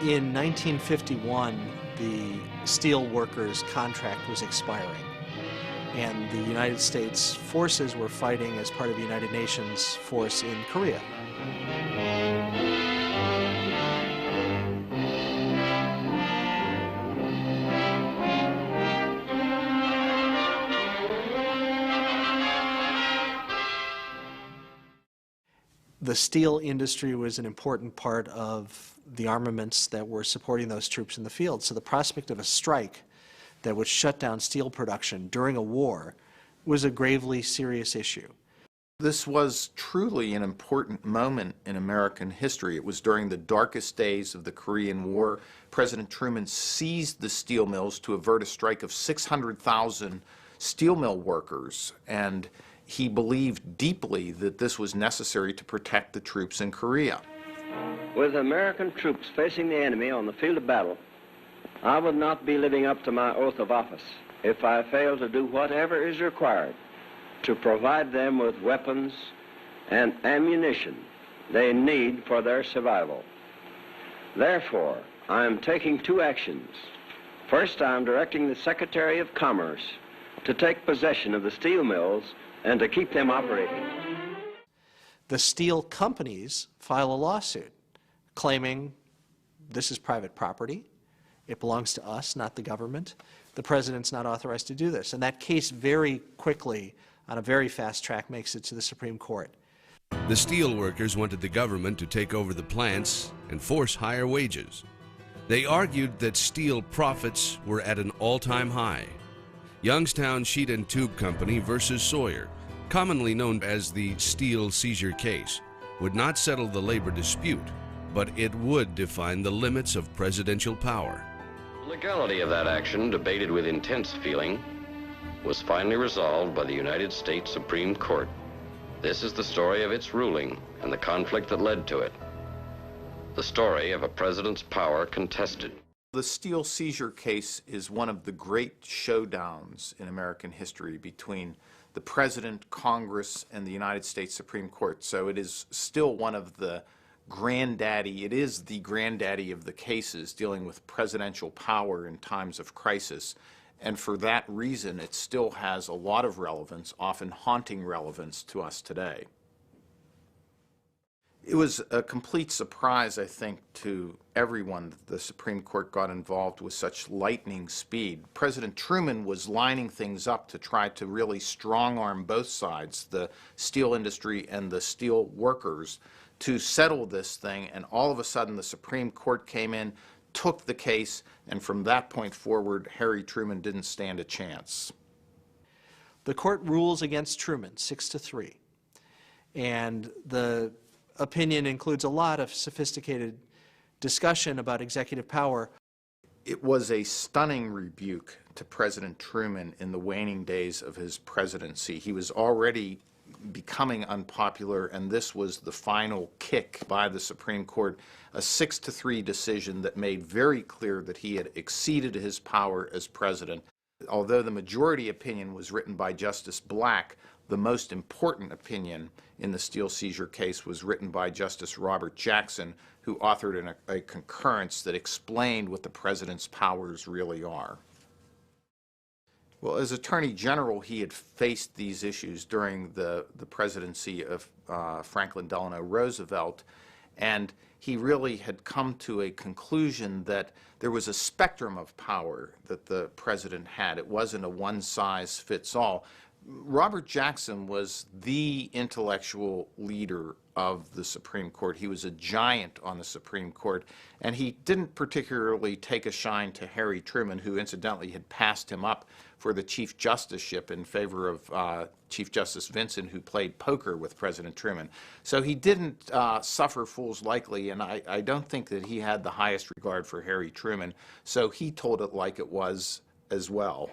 In 1951, the steel workers' contract was expiring, and the United States forces were fighting as part of the United Nations force in Korea. The steel industry was an important part of the armaments that were supporting those troops in the field. So the prospect of a strike that would shut down steel production during a war was a gravely serious issue. This was truly an important moment in American history. It was during the darkest days of the Korean War. President Truman seized the steel mills to avert a strike of 600,000 steel mill workers, and he believed deeply that this was necessary to protect the troops in Korea. With American troops facing the enemy on the field of battle, I would not be living up to my oath of office if I failed to do whatever is required to provide them with weapons and ammunition they need for their survival. Therefore, I am taking two actions. First, I am directing the Secretary of Commerce to take possession of the steel mills and to keep them operating. The steel companies file a lawsuit claiming this is private property. It belongs to us, not the government. The president's not authorized to do this. And that case very quickly, on a very fast track, makes it to the Supreme Court. The steel workers wanted the government to take over the plants and force higher wages. They argued that steel profits were at an all-time high. Youngstown Sheet and Tube Company versus Sawyer, commonly known as the Steel Seizure case, would not settle the labor dispute, but it would define the limits of presidential power. The legality of that action, debated with intense feeling, was finally resolved by the United States Supreme Court. This is the story of its ruling and the conflict that led to it. The story of a president's power contested. The steel seizure case is one of the great showdowns in American history between the President, Congress, and the United States Supreme Court. So it is still one of the it is the granddaddy of the cases dealing with presidential power in times of crisis. And for that reason, it still has a lot of relevance, often haunting relevance to us today. It was a complete surprise, I think, to everyone that the Supreme Court got involved with such lightning speed. President Truman was lining things up to try to really strong-arm both sides, the steel industry and the steel workers, to settle this thing, and all of a sudden the Supreme Court came in, took the case, and from that point forward, Harry Truman didn't stand a chance. The court rules against Truman 6-3, and the opinion includes a lot of sophisticated discussion about executive power. It was a stunning rebuke to President Truman in the waning days of his presidency. He was already becoming unpopular, and this was the final kick by the Supreme Court, a 6-3 decision that made very clear that he had exceeded his power as president. Although the majority opinion was written by Justice Black, the most important opinion in the steel seizure case was written by Justice Robert Jackson, who authored a concurrence that explained what the president's powers really are. Well, as Attorney General, he had faced these issues during the presidency of Franklin Delano Roosevelt, and he really had come to a conclusion that there was a spectrum of power that the president had. It wasn't a one-size-fits-all. Robert Jackson was the intellectual leader of the Supreme Court. He was a giant on the Supreme Court, and he didn't particularly take a shine to Harry Truman, who incidentally had passed him up for the Chief Justiceship in favor of Chief Justice Vinson, who played poker with President Truman. So he didn't suffer fools lightly, and I don't think that he had the highest regard for Harry Truman, so he told it like it was as well.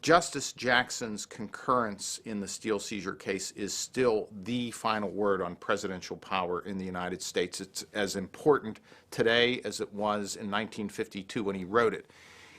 Justice Jackson's concurrence in the steel seizure case is still the final word on presidential power in the United States. It's as important today as it was in 1952 when he wrote it.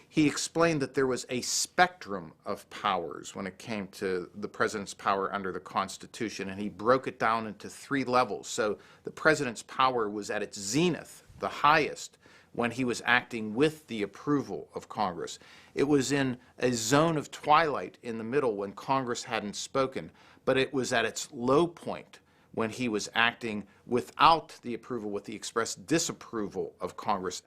He explained that there was a spectrum of powers when it came to the president's power under the Constitution, and he broke it down into 3 levels. So the president's power was at its zenith, the highest, when he was acting with the approval of Congress. It was in a zone of twilight in the middle when Congress hadn't spoken, but it was at its low point when he was acting without the approval, with the express disapproval of Congress.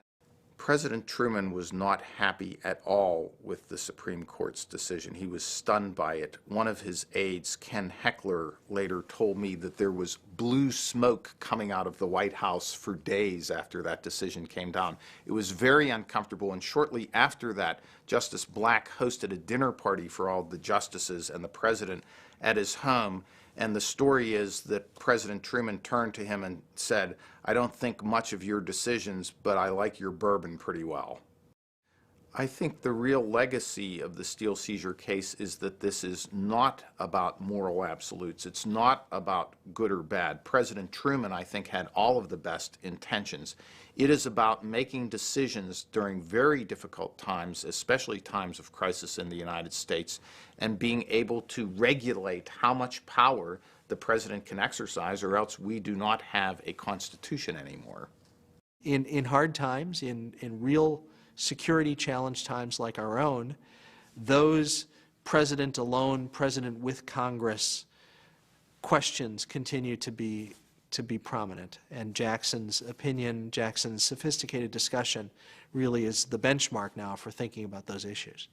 President Truman was not happy at all with the Supreme Court's decision. He was stunned by it. One of his aides, Ken Heckler, later told me that there was blue smoke coming out of the White House for days after that decision came down. It was very uncomfortable, and shortly after that, Justice Black hosted a dinner party for all the justices and the president at his home. And the story is that President Truman turned to him and said, "I don't think much of your decisions, but I like your bourbon pretty well." I think the real legacy of the Steele seizure case is that this is not about moral absolutes. It's not about good or bad. President Truman, I think, had all of the best intentions. It is about making decisions during very difficult times, especially times of crisis in the United States, and being able to regulate how much power the president can exercise, or else we do not have a constitution anymore. In hard times, in real security challenge times like our own, those president alone, president with Congress questions continue to be prominent. And Jackson's opinion, Jackson's sophisticated discussion really is the benchmark now for thinking about those issues.